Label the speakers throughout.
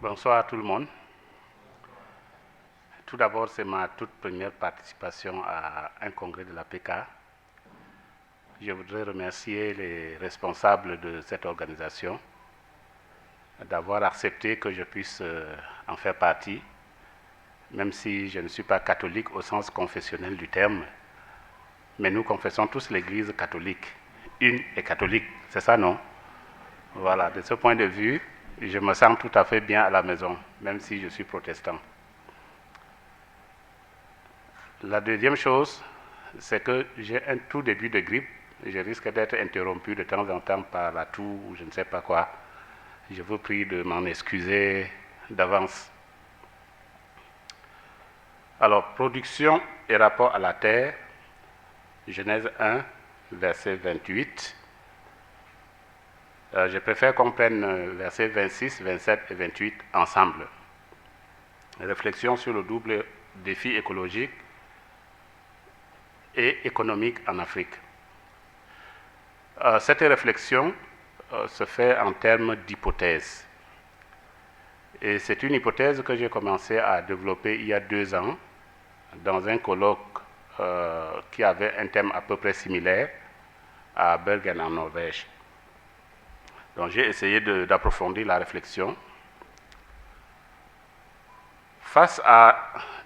Speaker 1: Bonsoir à tout le monde. Tout d'abord, c'est ma toute première participation à un congrès de la PK. Je voudrais remercier les responsables de cette organisation d'avoir accepté que je puisse en faire partie, même si je ne suis pas catholique au sens confessionnel du terme, mais nous confessons tous l'Église catholique. Une est catholique, c'est ça, non? Voilà, de ce point de vue, je me sens tout à fait bien à la maison, même si je suis protestant. La deuxième chose, c'est que j'ai un tout début de grippe. Je risque d'être interrompu de temps en temps par la toux ou je ne sais pas quoi. Je vous prie de m'en excuser d'avance. Alors, production et rapport à la terre, Genèse 1, verset 28. Je préfère qu'on prenne versets 26, 27 et 28 ensemble. Réflexion sur le double défi écologique et économique en Afrique. Cette réflexion se fait en termes d'hypothèse. Et c'est une hypothèse que j'ai commencé à développer il y a 2 ans dans un colloque qui avait un thème à peu près similaire à Bergen en Norvège. Donc j'ai essayé d'approfondir la réflexion. Face à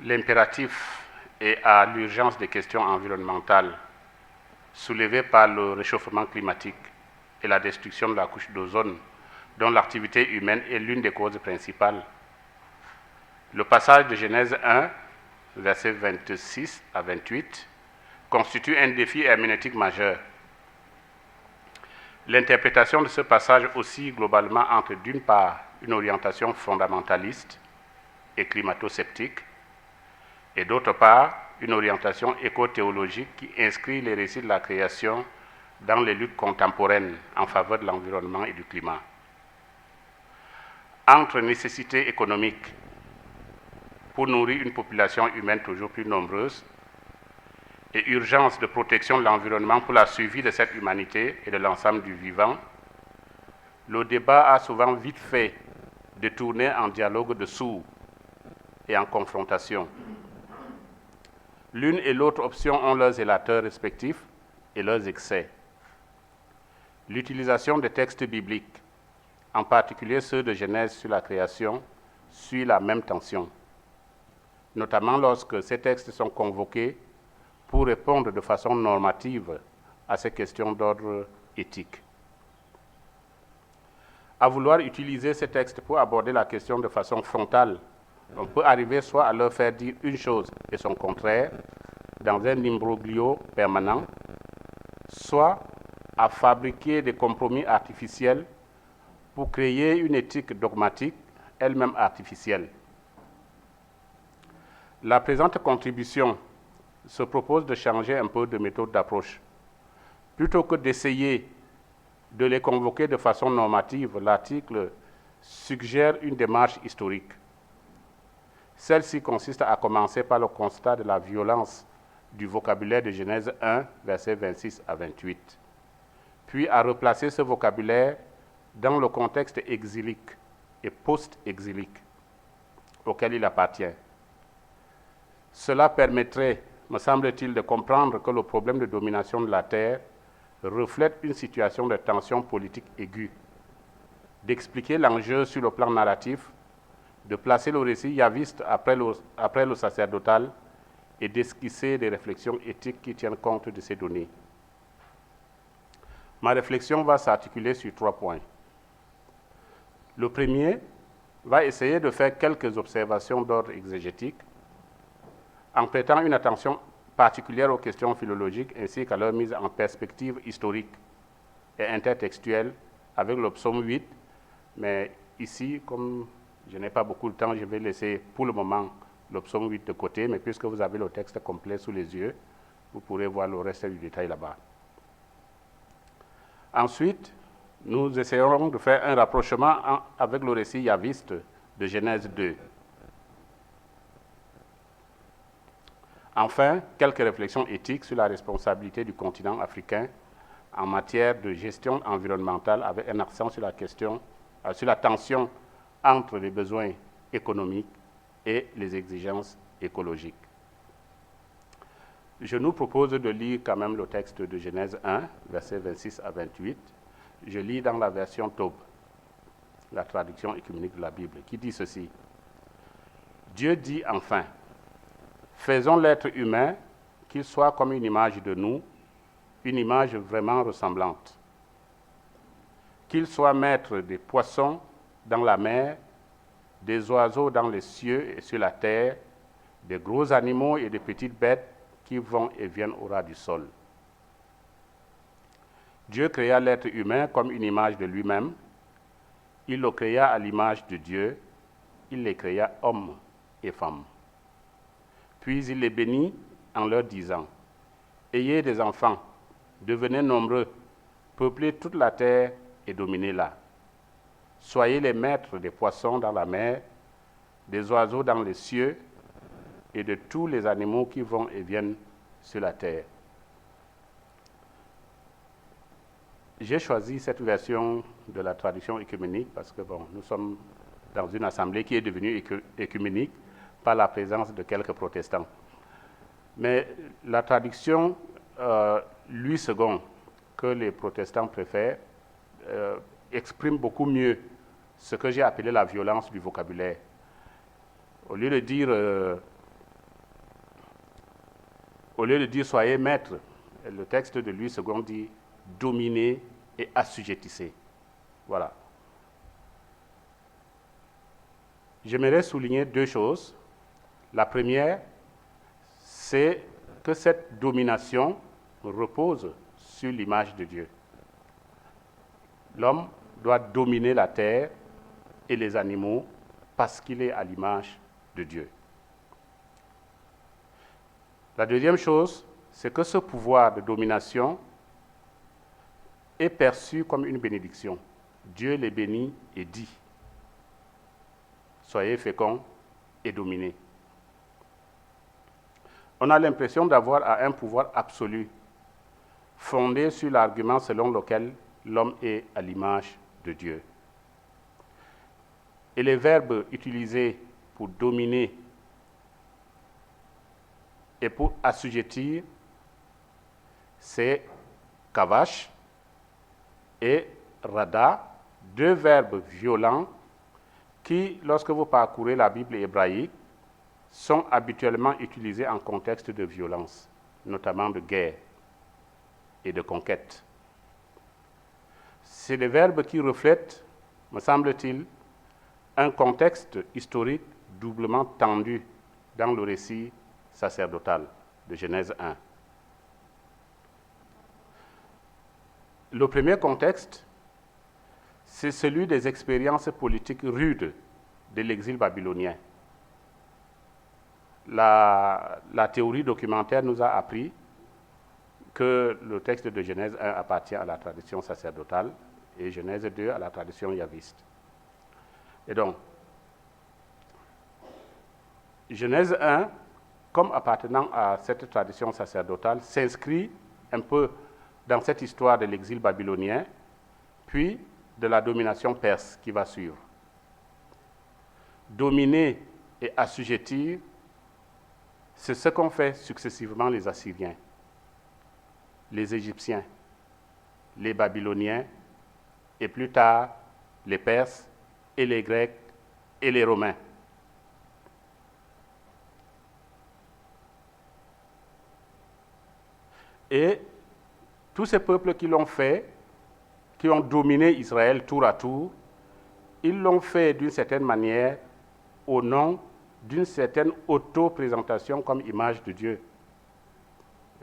Speaker 1: l'impératif et à l'urgence des questions environnementales soulevées par le réchauffement climatique et la destruction de la couche d'ozone, dont l'activité humaine est l'une des causes principales, le passage de Genèse 1, versets 26 à 28, constitue un défi herméneutique majeur. L'interprétation de ce passage oscille globalement entre, d'une part, une orientation fondamentaliste et climato-sceptique, et d'autre part, une orientation éco-théologique qui inscrit les récits de la création dans les luttes contemporaines en faveur de l'environnement et du climat. Entre nécessité économique pour nourrir une population humaine toujours plus nombreuse et urgence de protection de l'environnement pour la survie de cette humanité et de l'ensemble du vivant, le débat a souvent vite fait de tourner en dialogue de sourds et en confrontation. L'une et l'autre option ont leurs élateurs respectifs et leurs excès. L'utilisation des textes bibliques, en particulier ceux de Genèse sur la création, suit la même tension, notamment lorsque ces textes sont convoqués pour répondre de façon normative à ces questions d'ordre éthique. À vouloir utiliser ces textes pour aborder la question de façon frontale, on peut arriver soit à leur faire dire une chose et son contraire, dans un imbroglio permanent, soit à fabriquer des compromis artificiels pour créer une éthique dogmatique, elle-même artificielle. La présente contribution se propose de changer un peu de méthode d'approche. Plutôt que d'essayer de les convoquer de façon normative, l'article suggère une démarche historique. Celle-ci consiste à commencer par le constat de la violence du vocabulaire de Genèse 1, versets 26 à 28, puis à replacer ce vocabulaire dans le contexte exilique et post-exilique auquel il appartient. Cela permettrait, me semble-t-il, de comprendre que le problème de domination de la Terre reflète une situation de tension politique aiguë, d'expliquer l'enjeu sur le plan narratif, de placer le récit yaviste après le sacerdotal et d'esquisser des réflexions éthiques qui tiennent compte de ces données. Ma réflexion va s'articuler sur 3 points. Le premier va essayer de faire quelques observations d'ordre exégétique en prêtant une attention particulière aux questions philologiques ainsi qu'à leur mise en perspective historique et intertextuelle avec le psaume 8, mais ici, comme je n'ai pas beaucoup de temps, je vais laisser pour le moment le psaume 8 de côté, mais puisque vous avez le texte complet sous les yeux, vous pourrez voir le reste du détail là-bas. Ensuite, nous essayerons de faire un rapprochement avec le récit yaviste de Genèse 2. Enfin, quelques réflexions éthiques sur la responsabilité du continent africain en matière de gestion environnementale avec un accent sur la tension entre les besoins économiques et les exigences écologiques. Je nous propose de lire quand même le texte de Genèse 1, versets 26 à 28. Je lis dans la version Taube, la traduction œcuménique de la Bible, qui dit ceci. Dieu dit enfin, faisons l'être humain, qu'il soit comme une image de nous, une image vraiment ressemblante. Qu'il soit maître des poissons dans la mer, des oiseaux dans les cieux et sur la terre, des gros animaux et des petites bêtes qui vont et viennent au ras du sol. Dieu créa l'être humain comme une image de lui-même. Il le créa à l'image de Dieu. Il les créa hommes et femmes. Puis il les bénit en leur disant, « Ayez des enfants, devenez nombreux, peuplez toute la terre et dominez-la. Soyez les maîtres des poissons dans la mer, des oiseaux dans les cieux et de tous les animaux qui vont et viennent sur la terre. » J'ai choisi cette version de la traduction œcuménique parce que nous sommes dans une assemblée qui est devenue œcuménique par la présence de quelques protestants. Mais la traduction Louis II, que les protestants préfèrent, exprime beaucoup mieux ce que j'ai appelé la violence du vocabulaire. Au lieu de dire soyez maîtres, le texte de Louis II dit dominez et assujettissez. Voilà. J'aimerais souligner deux choses. La première, c'est que cette domination repose sur l'image de Dieu. L'homme doit dominer la terre et les animaux parce qu'il est à l'image de Dieu. La deuxième chose, c'est que ce pouvoir de domination est perçu comme une bénédiction. Dieu les bénit et dit, soyez féconds et dominez. On a l'impression d'avoir un pouvoir absolu, fondé sur l'argument selon lequel l'homme est à l'image de Dieu. Et les verbes utilisés pour dominer et pour assujettir, c'est kavash et rada, deux verbes violents qui, lorsque vous parcourez la Bible hébraïque, sont habituellement utilisés en contexte de violence, notamment de guerre et de conquête. C'est des verbes qui reflètent, me semble-t-il, un contexte historique doublement tendu dans le récit sacerdotal de Genèse 1. Le premier contexte, c'est celui des expériences politiques rudes de l'exil babylonien. La théorie documentaire nous a appris que le texte de Genèse 1 appartient à la tradition sacerdotale et Genèse 2 à la tradition yaviste. Et donc, Genèse 1, comme appartenant à cette tradition sacerdotale, s'inscrit un peu dans cette histoire de l'exil babylonien, puis de la domination perse qui va suivre. Dominer et assujettir, c'est ce qu'ont fait successivement les Assyriens, les Égyptiens, les Babyloniens, et plus tard les Perses et les Grecs et les Romains. Et tous ces peuples qui l'ont fait, qui ont dominé Israël tour à tour, ils l'ont fait d'une certaine manière au nom d'une certaine auto-présentation comme image de Dieu.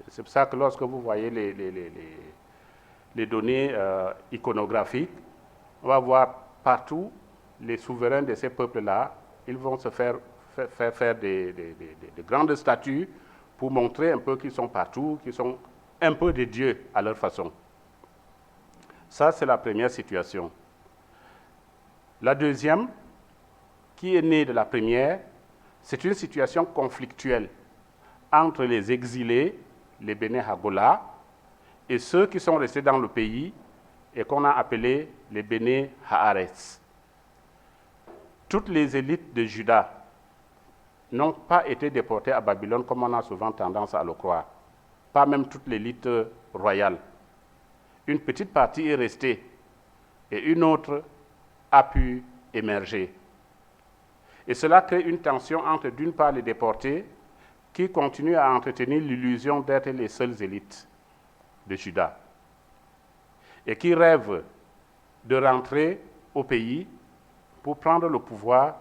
Speaker 1: C'est pour ça que lorsque vous voyez les données iconographiques, on va voir partout les souverains de ces peuples-là, ils vont se faire des grandes statues pour montrer un peu qu'ils sont partout, qu'ils sont un peu des dieux à leur façon. Ça, c'est la première situation. La deuxième, qui est née de la première, c'est une situation conflictuelle entre les exilés, les Béné Hagola, et ceux qui sont restés dans le pays et qu'on a appelés les Béné Haaretz. toutes les élites de Juda n'ont pas été déportées à Babylone comme on a souvent tendance à le croire. Pas même toute l'élite royale. Une petite partie est restée et une autre a pu émerger. Et cela crée une tension entre, d'une part, les déportés qui continuent à entretenir l'illusion d'être les seules élites de Juda et qui rêvent de rentrer au pays pour prendre le pouvoir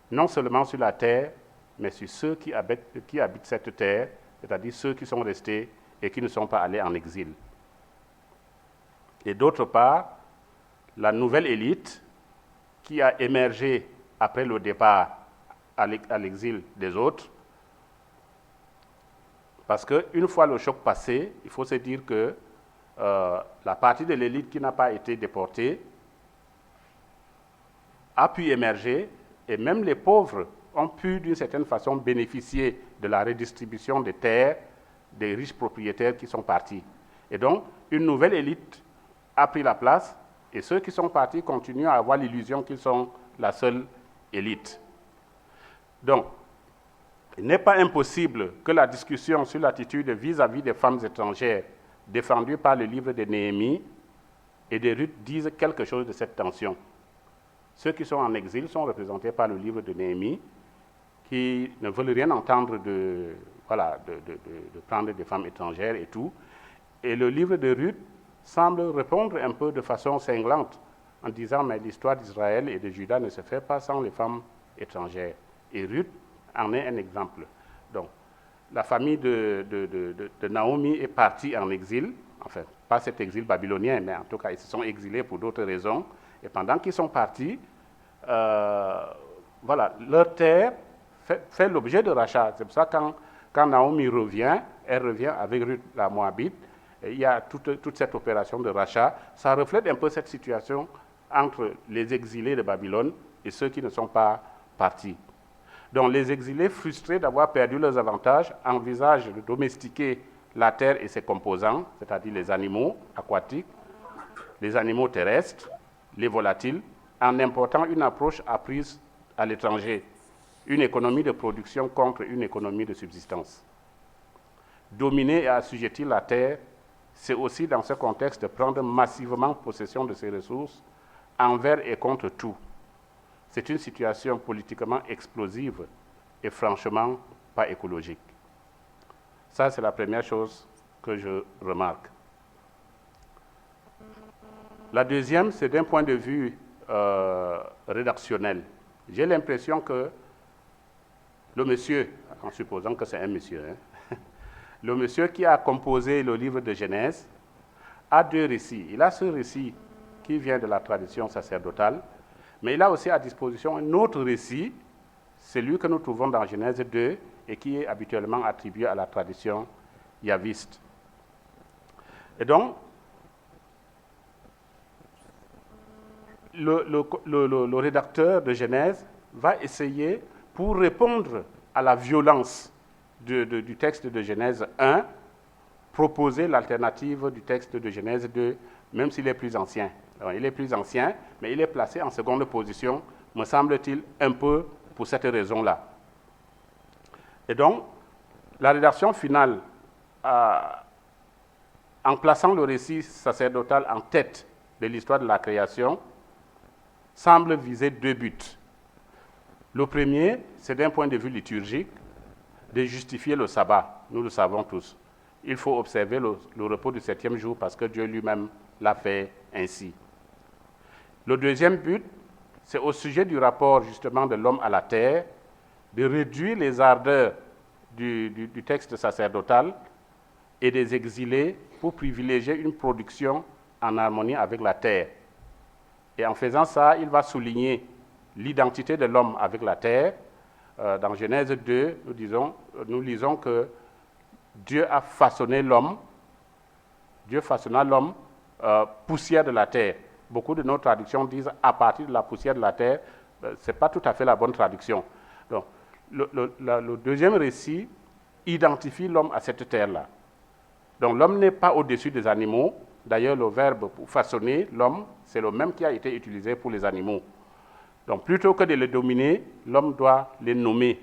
Speaker 1: non seulement sur la terre, mais sur ceux qui habitent cette terre, c'est-à-dire ceux qui sont restés et qui ne sont pas allés en exil. Et d'autre part, la nouvelle élite qui a émergé après le départ à l'exil des autres, parce qu'une fois le choc passé, il faut se dire que la partie de l'élite qui n'a pas été déportée a pu émerger, et même les pauvres ont pu d'une certaine façon bénéficier de la redistribution des terres des riches propriétaires qui sont partis. Et donc, une nouvelle élite a pris la place, et ceux qui sont partis continuent à avoir l'illusion qu'ils sont la seule élite. Donc, il n'est pas impossible que la discussion sur l'attitude vis-à-vis des femmes étrangères défendue par le livre de Néhémie et de Ruth dise quelque chose de cette tension. Ceux qui sont en exil sont représentés par le livre de Néhémie, qui ne veulent rien entendre de prendre des femmes étrangères et tout. Et le livre de Ruth semble répondre un peu de façon cinglante en disant mais l'histoire d'Israël et de Juda ne se fait pas sans les femmes étrangères. Et Ruth en est un exemple. Donc, la famille de Naomi est partie en exil, enfin, pas cet exil babylonien, mais en tout cas, ils se sont exilés pour d'autres raisons. Et pendant qu'ils sont partis, leur terre fait l'objet de rachat. C'est pour ça que quand Naomi revient, elle revient avec Ruth la Moabite. Et il y a toute cette opération de rachat. Ça reflète un peu cette situation entre les exilés de Babylone et ceux qui ne sont pas partis. Donc les exilés, frustrés d'avoir perdu leurs avantages, envisagent de domestiquer la terre et ses composants, c'est-à-dire les animaux aquatiques, les animaux terrestres, les volatiles, en important une approche apprise à l'étranger, une économie de production contre une économie de subsistance. Dominer et assujettir la terre, c'est aussi dans ce contexte de prendre massivement possession de ses ressources envers et contre tout. C'est une situation politiquement explosive et franchement pas écologique. Ça, c'est la première chose que je remarque. La deuxième, c'est d'un point de vue rédactionnel. J'ai l'impression que le monsieur, en supposant que c'est un monsieur, le monsieur qui a composé le livre de Genèse a deux récits. Il a ce récit qui vient de la tradition sacerdotale, mais il a aussi à disposition un autre récit, celui que nous trouvons dans Genèse 2 et qui est habituellement attribué à la tradition yaviste. Et donc, le rédacteur de Genèse va essayer, pour répondre à la violence du texte de Genèse 1, proposer l'alternative du texte de Genèse 2, même s'il est plus ancien. Alors, il est plus ancien, mais il est placé en seconde position, me semble-t-il, un peu pour cette raison-là. Et donc, la rédaction finale, en plaçant le récit sacerdotal en tête de l'histoire de la création, semble viser deux buts. Le premier, c'est d'un point de vue liturgique, de justifier le sabbat. Nous le savons tous. Il faut observer le repos du 7e jour parce que Dieu lui-même l'a fait ainsi. Le deuxième but, c'est au sujet du rapport justement de l'homme à la terre, de réduire les ardeurs du texte sacerdotal et des exilés pour privilégier une production en harmonie avec la terre. Et en faisant ça, il va souligner l'identité de l'homme avec la terre. Dans Genèse 2, nous lisons que Dieu a façonné l'homme, Dieu façonna l'homme poussière de la terre. Beaucoup de nos traductions disent à partir de la poussière de la terre. Ce n'est pas tout à fait la bonne traduction. Donc, le deuxième récit identifie l'homme à cette terre-là. Donc l'homme n'est pas au-dessus des animaux. D'ailleurs, le verbe pour façonner l'homme, c'est le même qui a été utilisé pour les animaux. Donc plutôt que de les dominer, l'homme doit les nommer,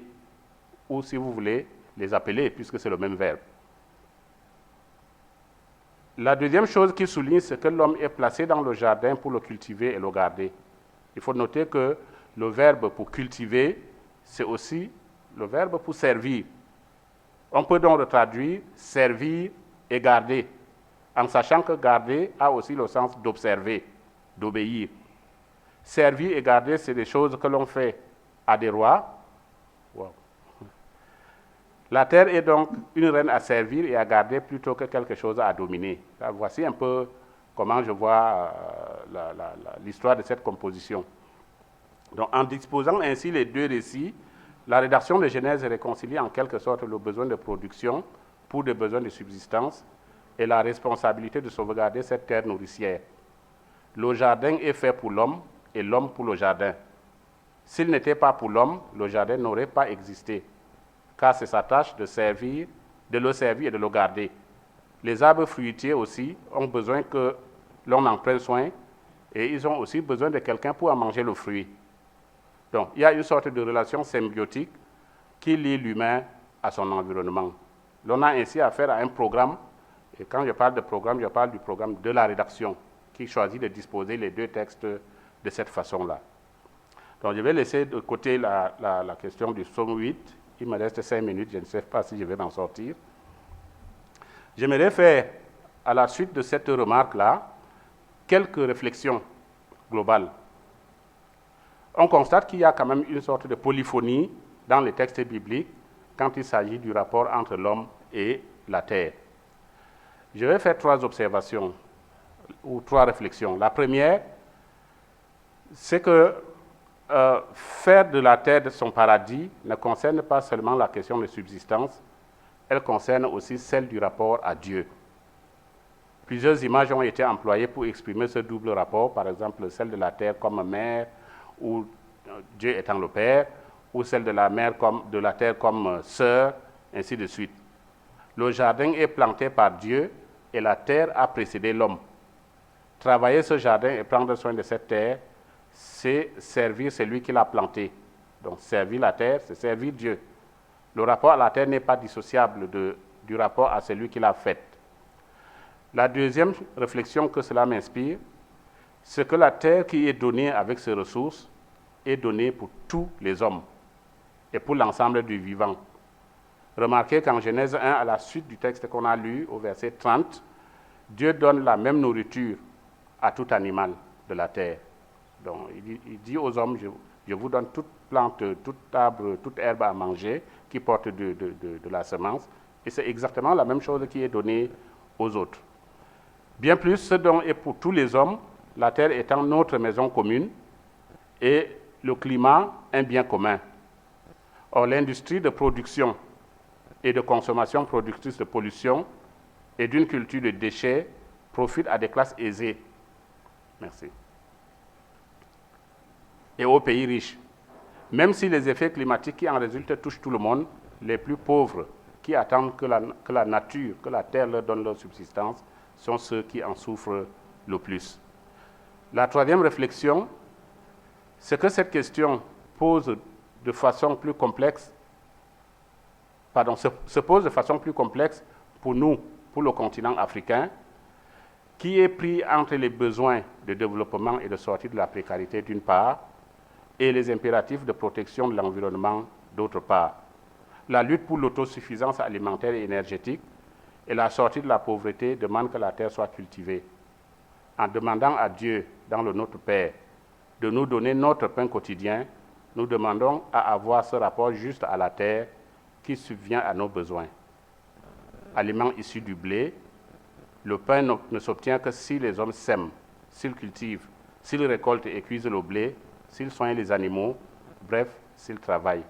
Speaker 1: ou si vous voulez, les appeler, puisque c'est le même verbe. La deuxième chose qu'il souligne, c'est que l'homme est placé dans le jardin pour le cultiver et le garder. Il faut noter que le verbe pour cultiver, c'est aussi le verbe pour servir. On peut donc le traduire servir et garder, en sachant que garder a aussi le sens d'observer, d'obéir. Servir et garder, c'est des choses que l'on fait à des rois. Wow. La terre est donc une reine à servir et à garder plutôt que quelque chose à dominer. Voici un peu comment je vois l'histoire de cette composition. Donc, en disposant ainsi les deux récits, la rédaction de Genèse réconcilie en quelque sorte le besoin de production pour des besoins de subsistance et la responsabilité de sauvegarder cette terre nourricière. Le jardin est fait pour l'homme et l'homme pour le jardin. S'il n'était pas pour l'homme, le jardin n'aurait pas existé, car c'est sa tâche de le servir et de le garder. Les arbres fruitiers aussi ont besoin que l'on en prenne soin et ils ont aussi besoin de quelqu'un pour en manger le fruit. Donc, il y a une sorte de relation symbiotique qui lie l'humain à son environnement. L'on a ainsi affaire à un programme, et quand je parle de programme, je parle du programme de la rédaction, qui choisit de disposer les deux textes de cette façon-là. Donc, je vais laisser de côté la question du psaume 8. Il me reste 5 minutes, je ne sais pas si je vais m'en sortir. J'aimerais faire, à la suite de cette remarque-là, quelques réflexions globales. On constate qu'il y a quand même une sorte de polyphonie dans les textes bibliques quand il s'agit du rapport entre l'homme et la terre. Je vais faire 3 observations ou 3 réflexions. La première, c'est que faire de la terre son paradis ne concerne pas seulement la question de subsistance, elle concerne aussi celle du rapport à Dieu. Plusieurs images ont été employées pour exprimer ce double rapport, par exemple celle de la terre comme mère, ou Dieu étant le Père, ou celle de la terre comme sœur, ainsi de suite. Le jardin est planté par Dieu et la terre a précédé l'homme. Travailler ce jardin et prendre soin de cette terre, c'est servir celui qui l'a planté. Donc servir la terre, c'est servir Dieu. Le rapport à la terre n'est pas dissociable du rapport à celui qui l'a faite. La deuxième réflexion que cela m'inspire, c'est que la terre qui est donnée avec ses ressources est donnée pour tous les hommes et pour l'ensemble du vivant. Remarquez qu'en Genèse 1, à la suite du texte qu'on a lu au verset 30, Dieu donne la même nourriture à tout animal de la terre. Donc, il dit aux hommes, je vous donne toute plante, tout arbre, toute herbe à manger qui porte de la semence. Et c'est exactement la même chose qui est donnée aux autres. Bien plus, ce don est pour tous les hommes, la terre étant notre maison commune et le climat un bien commun. Or, l'industrie de production et de consommation productrice de pollution et d'une culture de déchets profite à des classes aisées. Merci. Et aux pays riches. Même si les effets climatiques qui en résultent touchent tout le monde, les plus pauvres qui attendent que la nature, que la terre leur donne leur subsistance, sont ceux qui en souffrent le plus. La troisième réflexion, c'est que cette question pose de façon plus complexe, se pose de façon plus complexe pour nous, pour le continent africain, qui est pris entre les besoins de développement et de sortie de la précarité d'une part, et les impératifs de protection de l'environnement d'autre part. La lutte pour l'autosuffisance alimentaire et énergétique et la sortie de la pauvreté demandent que la terre soit cultivée. En demandant à Dieu, dans le Notre Père, de nous donner notre pain quotidien, nous demandons à avoir ce rapport juste à la terre qui subvient à nos besoins. Aliment issu du blé, le pain ne s'obtient que si les hommes sèment, s'ils cultivent, s'ils récoltent et cuisent le blé, s'ils soignent les animaux, bref, s'ils travaillent.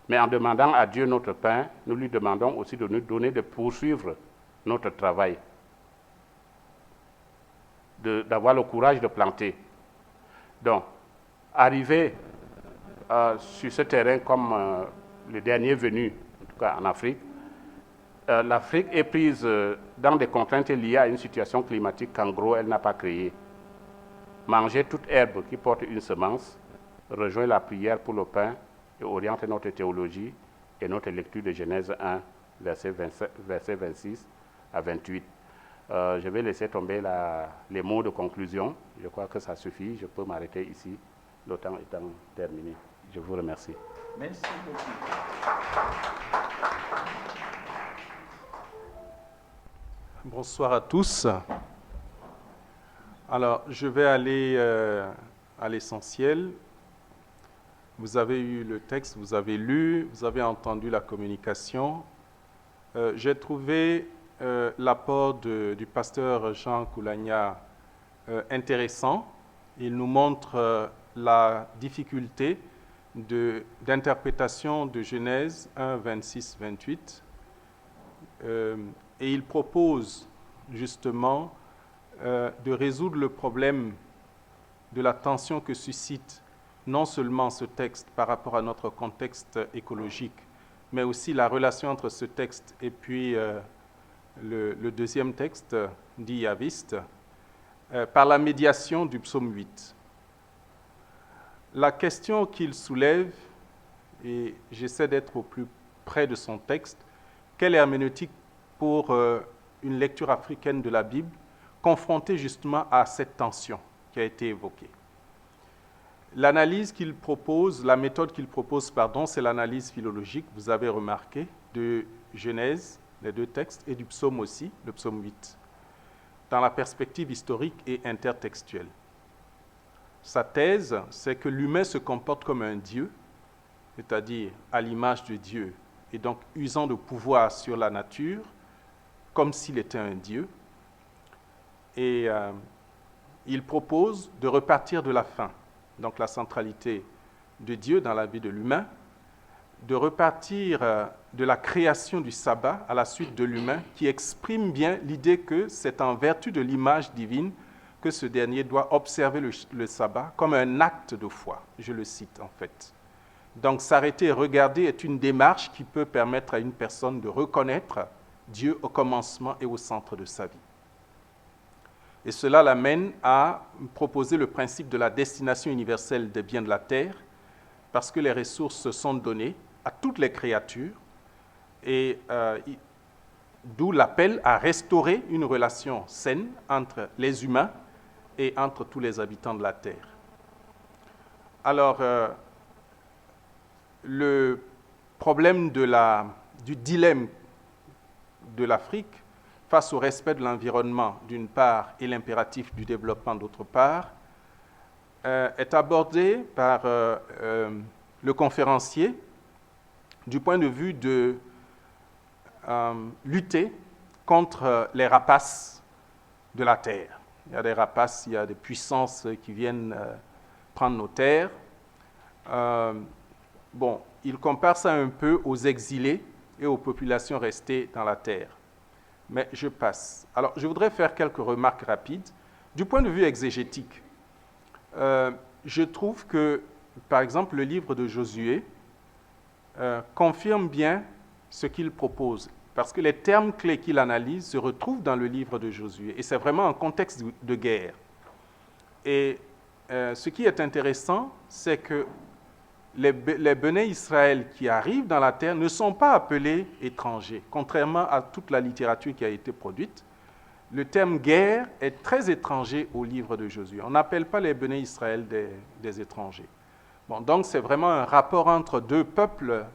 Speaker 1: Mais en demandant à Dieu notre pain, nous lui demandons aussi de nous donner de poursuivre notre travail, d'avoir le courage de planter. Donc, arriver sur ce terrain comme le dernier venu, en tout cas en Afrique, l'Afrique est prise dans des contraintes liées à une situation climatique qu'en gros elle n'a pas créée. Mangez toute herbe qui porte une semence, rejoint la prière pour le pain et oriente notre théologie et notre lecture de Genèse 1, verset 26 à 28. Je vais laisser tomber les mots de conclusion. Je crois que ça suffit. Je peux m'arrêter ici, le temps étant terminé. Je vous remercie.
Speaker 2: Merci beaucoup.
Speaker 3: Bonsoir à tous. Alors, je vais aller à l'essentiel. Vous avez eu le texte, vous avez lu, vous avez entendu la communication. J'ai trouvé l'apport du pasteur Jean Koulagna intéressant. Il nous montre la difficulté d'interprétation de Genèse 1, 26, 28. Et il propose justement de résoudre le problème de la tension que suscite non seulement ce texte par rapport à notre contexte écologique, mais aussi la relation entre ce texte et puis le deuxième texte, dit yaviste, par la médiation du psaume 8. La question qu'il soulève, et j'essaie d'être au plus près de son texte, quelle herméneutique pour une lecture africaine de la Bible, confrontée justement à cette tension qui a été évoquée. L'analyse qu'il propose, la méthode qu'il propose, c'est l'analyse philologique, vous avez remarqué, de Genèse, les deux textes, et du psaume aussi, le psaume 8, dans la perspective historique et intertextuelle. Sa thèse, c'est que l'humain se comporte comme un Dieu, c'est-à-dire à l'image de Dieu, et donc usant de pouvoir sur la nature, comme s'il était un Dieu. Et il propose de repartir de la fin, donc la centralité de Dieu dans la vie de l'humain, de repartir de la création du sabbat à la suite de l'humain, qui exprime bien l'idée que c'est en vertu de l'image divine que ce dernier doit observer le sabbat comme un acte de foi. Je le cite en fait. Donc s'arrêter et regarder est une démarche qui peut permettre à une personne de reconnaître Dieu au commencement et au centre de sa vie. Et cela l'amène à proposer le principe de la destination universelle des biens de la terre, parce que les ressources se sont données à toutes les créatures, et d'où l'appel à restaurer une relation saine entre les humains et entre tous les habitants de la terre. Alors, le problème du dilemme de l'Afrique face au respect de l'environnement d'une part et l'impératif du développement d'autre part est abordé par le conférencier du point de vue de lutter contre les rapaces de la terre. Il y a des rapaces, il y a des puissances qui viennent prendre nos terres. Il compare ça un peu aux exilés et aux populations restées dans la terre. Mais je passe. Alors, je voudrais faire quelques remarques rapides. Du point de vue exégétique, je trouve que, par exemple, le livre de Josué confirme bien ce qu'il propose, parce que les termes clés qu'il analyse se retrouvent dans le livre de Josué, et c'est vraiment un contexte de guerre. Et ce qui est intéressant, c'est que les Béné Israël qui arrivent dans la terre ne sont pas appelés étrangers, contrairement à toute la littérature qui a été produite. Le terme guerre est très étranger au livre de Josué. On n'appelle pas les Béné Israël des étrangers. Donc c'est vraiment un rapport entre deux peuples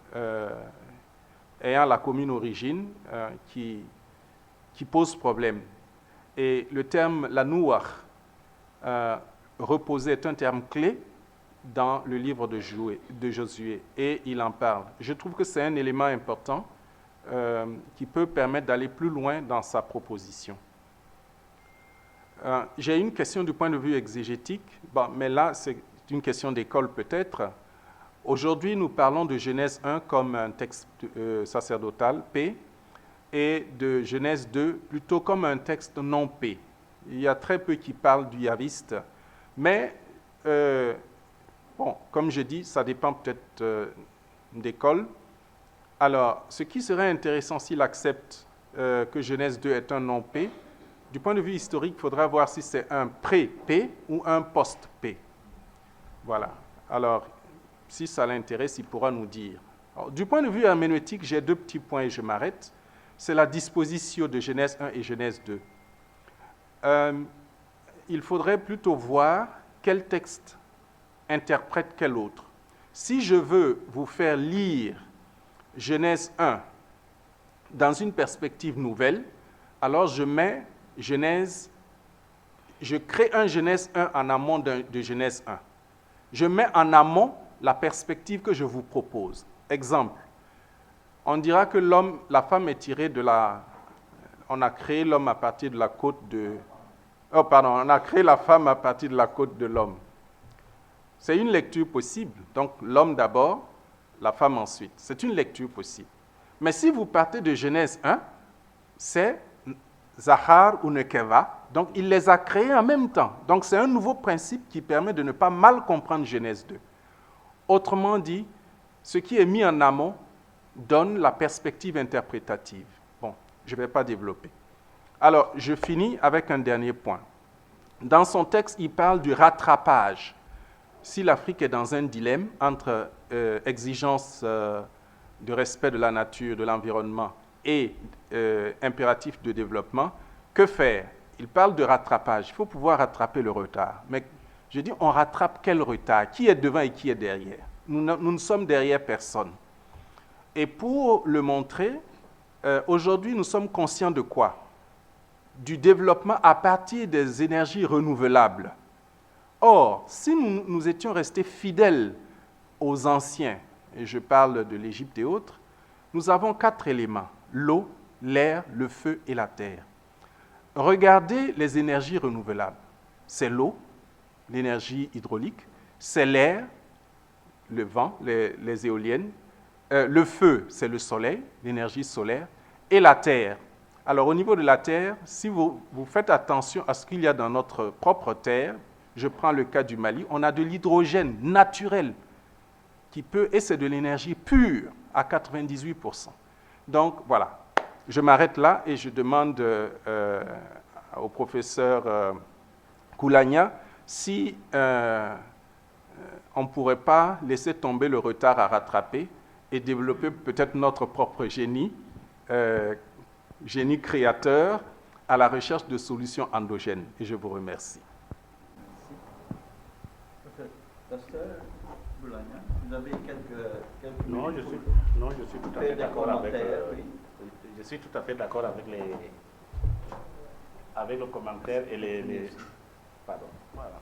Speaker 3: ayant la commune origine qui pose problème. Et le terme la nouach, reposer, est un terme clé dans le livre de Josué, et il en parle. Je trouve que c'est un élément important qui peut permettre d'aller plus loin dans sa proposition. J'ai une question du point de vue exégétique, mais là c'est une question d'école peut-être. Aujourd'hui, nous parlons de Genèse 1 comme un texte sacerdotal, P, et de Genèse 2 plutôt comme un texte non P. Il y a très peu qui parlent du yaviste, mais comme je dis, ça dépend peut-être d'école. Alors, ce qui serait intéressant s'il accepte que Genèse 2 est un non-P, Du point de vue historique, il faudra voir si c'est un pré-P ou un post-P. Voilà. Alors, si ça l'intéresse, il pourra nous dire. Alors, du point de vue herméneutique, j'ai 2 petits points et je m'arrête. C'est la disposition de Genèse 1 et Genèse 2. Il faudrait plutôt voir quel texte interprète quel autre. Si je veux vous faire lire Genèse 1 dans une perspective nouvelle, alors je crée un Genèse 1 en amont de Genèse 1. Je mets en amont la perspective que je vous propose. Exemple, on dira que la femme est tirée de la... On a créé l'homme à partir de la côte de... Oh, pardon, on a créé la femme à partir de la côte de l'homme. C'est une lecture possible. Donc, l'homme d'abord, la femme ensuite. C'est une lecture possible. Mais si vous partez de Genèse 1, c'est Zahar ou Nekeva. Donc, il les a créés en même temps. Donc, c'est un nouveau principe qui permet de ne pas mal comprendre Genèse 2. Autrement dit, ce qui est mis en amont donne la perspective interprétative. Bon, je ne vais pas développer. Alors, je finis avec un dernier point. Dans son texte, il parle du rattrapage. Si l'Afrique est dans un dilemme entre exigence de respect de la nature, de l'environnement et impératif de développement, que faire? Il parle de rattrapage. Il faut pouvoir rattraper le retard. Mais je dis, on rattrape quel retard? Qui est devant et qui est derrière? Nous ne sommes derrière personne. Et pour le montrer, aujourd'hui, nous sommes conscients de quoi? Du développement à partir des énergies renouvelables. Or, si nous étions restés fidèles aux anciens, et je parle de l'Égypte et autres, nous avons 4 éléments: l'eau, l'air, le feu et la terre. Regardez les énergies renouvelables. C'est l'eau, l'énergie hydraulique, c'est l'air, le vent, les éoliennes, le feu, c'est le soleil, l'énergie solaire, et la terre. Alors, au niveau de la terre, si vous faites attention à ce qu'il y a dans notre propre terre, je prends le cas du Mali, on a de l'hydrogène naturel et c'est de l'énergie pure à 98%. Donc, voilà. Je m'arrête là et je demande au professeur Koulania si on ne pourrait pas laisser tomber le retard à rattraper et développer peut-être notre propre génie créateur à la recherche de solutions endogènes. Et je vous remercie.
Speaker 2: Merci. Pasteur Boulagna, vous avez quelques
Speaker 1: Non,
Speaker 2: minutes
Speaker 1: je suis tout à fait d'accord avec...
Speaker 2: oui.
Speaker 1: Je suis tout à fait d'accord avec le commentaire et les... Pardon, voilà.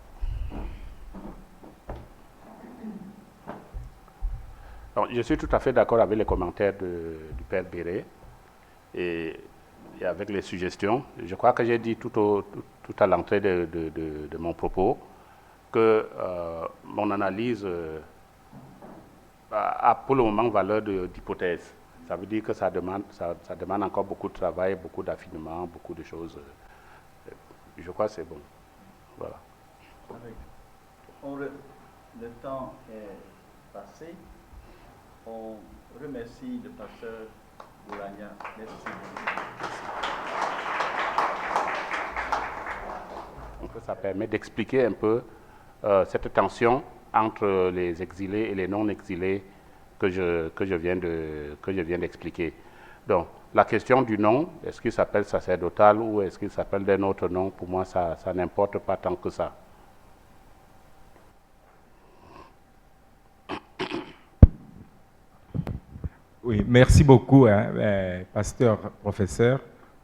Speaker 1: Donc, je suis tout à fait d'accord avec les commentaires du Père Béré et avec les suggestions. Je crois que j'ai dit tout à l'entrée de mon propos que mon analyse a pour le moment valeur d'hypothèse. Ça veut dire que ça demande encore beaucoup de travail, beaucoup d'affinement, beaucoup de choses. Je crois que c'est bon. Voilà.
Speaker 2: Le temps est passé. On remercie le pasteur Boulagna. Merci.
Speaker 1: Donc, ça permet d'expliquer un peu cette tension entre les exilés et les non-exilés que je viens d'expliquer. Donc, la question du nom, est-ce qu'il s'appelle sacerdotal ou est-ce qu'il s'appelle d'un autre nom, pour moi, ça n'importe pas tant que ça.
Speaker 4: Oui, merci beaucoup, pasteur, professeur,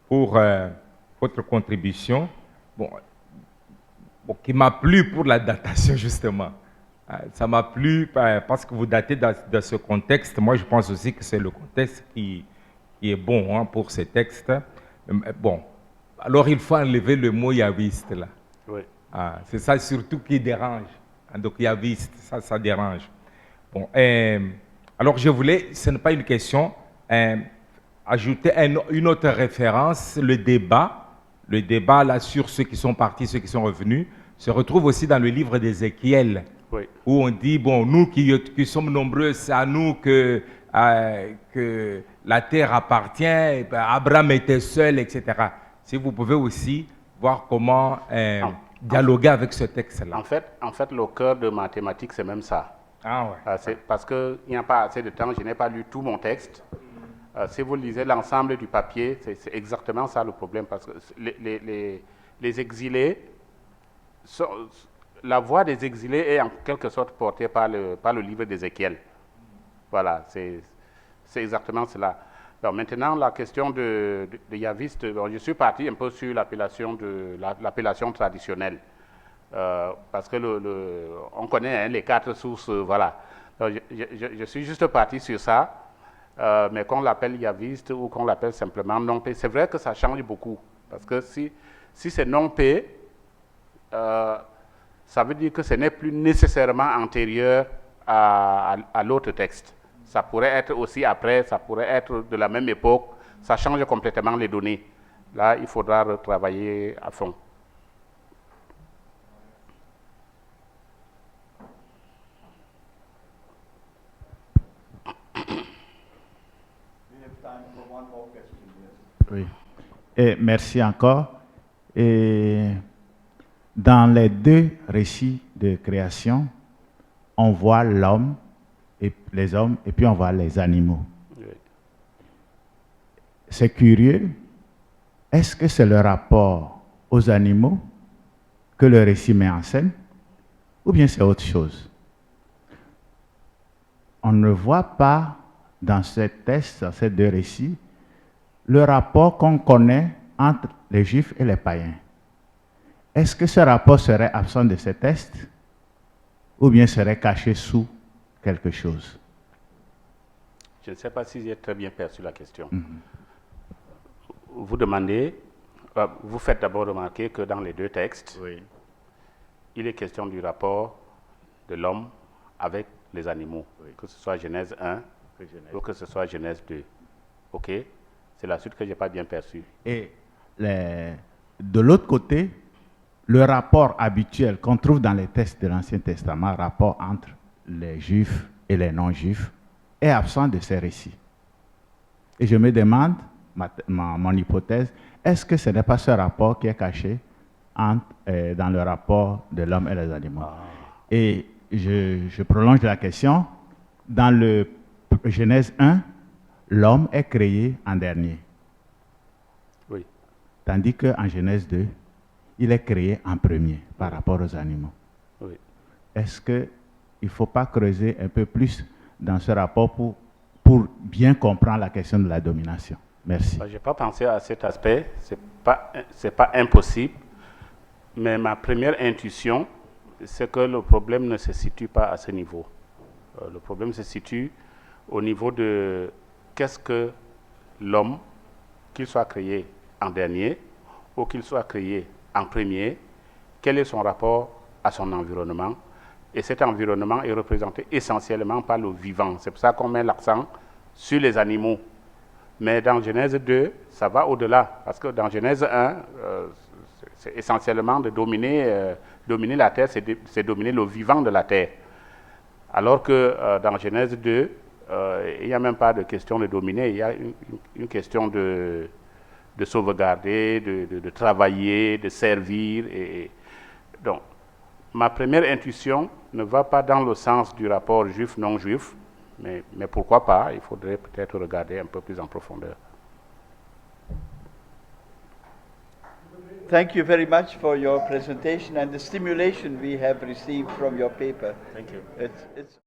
Speaker 4: pour votre contribution, qui m'a plu pour la datation, justement. Ça m'a plu parce que vous datez dans ce contexte. Moi, je pense aussi que c'est le contexte qui est bon pour ces textes. Bon, alors il faut enlever le mot yaviste, là.
Speaker 1: Oui.
Speaker 4: C'est ça surtout qui dérange. Donc, yaviste, ça dérange. Bon, alors, je voulais, ce n'est pas une question, ajouter une autre référence, le débat là sur ceux qui sont partis, ceux qui sont revenus, se retrouve aussi dans le livre d'Ézéchiel,
Speaker 1: oui,
Speaker 4: où on dit, bon, nous qui sommes nombreux, c'est à nous que la terre appartient, Abraham était seul, etc. si vous pouvez aussi voir comment dialoguer avec ce texte-là.
Speaker 1: En fait, le cœur de mathématiques, c'est même ça.
Speaker 4: Ah ouais.
Speaker 1: C'est parce qu'il n'y a pas assez de temps, je n'ai pas lu tout mon texte. Si vous lisez l'ensemble du papier, c'est exactement ça le problème, parce que les exilés, la voix des exilés est en quelque sorte portée par le livre d'Ézéchiel. Voilà, c'est exactement cela. Alors maintenant, la question de yaviste, je suis parti un peu sur l'appellation traditionnelle, parce que on connaît les 4 sources, voilà. Alors, je suis juste parti sur ça, mais qu'on l'appelle yaviste ou qu'on l'appelle simplement non-P, c'est vrai que ça change beaucoup, parce que si c'est non-P, ça veut dire que ce n'est plus nécessairement antérieur à l'autre texte. Ça pourrait être aussi après, ça pourrait être de la même époque, ça change complètement les données. Là, il faudra retravailler à fond.
Speaker 5: Oui. Et merci encore. Et dans les 2 récits de création, on voit l'homme, et les hommes, et puis on voit les animaux.
Speaker 1: Oui.
Speaker 5: C'est curieux. Est-ce que c'est le rapport aux animaux que le récit met en scène, ou bien c'est autre chose? On ne voit pas dans ces textes, dans ces 2 récits, le rapport qu'on connaît entre les Juifs et les païens. Est-ce que ce rapport serait absent de ces textes, ou bien serait caché sous quelque chose?
Speaker 1: Je ne sais pas si j'ai très bien perçu la question. Vous demandez, vous faites d'abord remarquer que dans les 2 textes, il est question du rapport de l'homme avec les animaux, que ce soit Genèse 1 ou que ce soit Genèse 2. OK? C'est la suite que je n'ai pas bien perçue.
Speaker 5: Et de l'autre côté, le rapport habituel qu'on trouve dans les textes de l'Ancien Testament, rapport entre les Juifs et les non-Juifs, est absent de ces récits. Et je me demande, mon hypothèse, est-ce que ce n'est pas ce rapport qui est caché dans le rapport de l'homme et les animaux? Et je prolonge la question. Dans le Genèse 1, l'homme est créé en dernier.
Speaker 1: Oui.
Speaker 5: Tandis qu'en Genèse 2, il est créé en premier par rapport aux animaux.
Speaker 1: Oui.
Speaker 5: Est-ce qu'il ne faut pas creuser un peu plus dans ce rapport pour bien comprendre la question de la domination? Merci.
Speaker 1: Je n'ai pas pensé à cet aspect, ce n'est pas impossible, mais ma première intuition, c'est que le problème ne se situe pas à ce niveau. Le problème se situe au niveau de qu'est-ce que l'homme, qu'il soit créé en dernier ou qu'il soit créé en premier, quel est son rapport à son environnement. Et cet environnement est représenté essentiellement par le vivant. C'est pour ça qu'on met l'accent sur les animaux. Mais dans Genèse 2, ça va au-delà. Parce que dans Genèse 1, c'est essentiellement de dominer la terre, c'est dominer le vivant de la terre. Alors que dans Genèse 2, il n'y a même pas de question de dominer, il y a une question de sauvegarder, de travailler, de servir. Donc, ma première intuition ne va pas dans le sens du rapport juif-non juif, mais pourquoi pas, il faudrait peut-être regarder un peu plus en profondeur.
Speaker 2: Thank you very much for your presentation and the stimulation we have received from your paper.
Speaker 1: Thank you.
Speaker 2: It's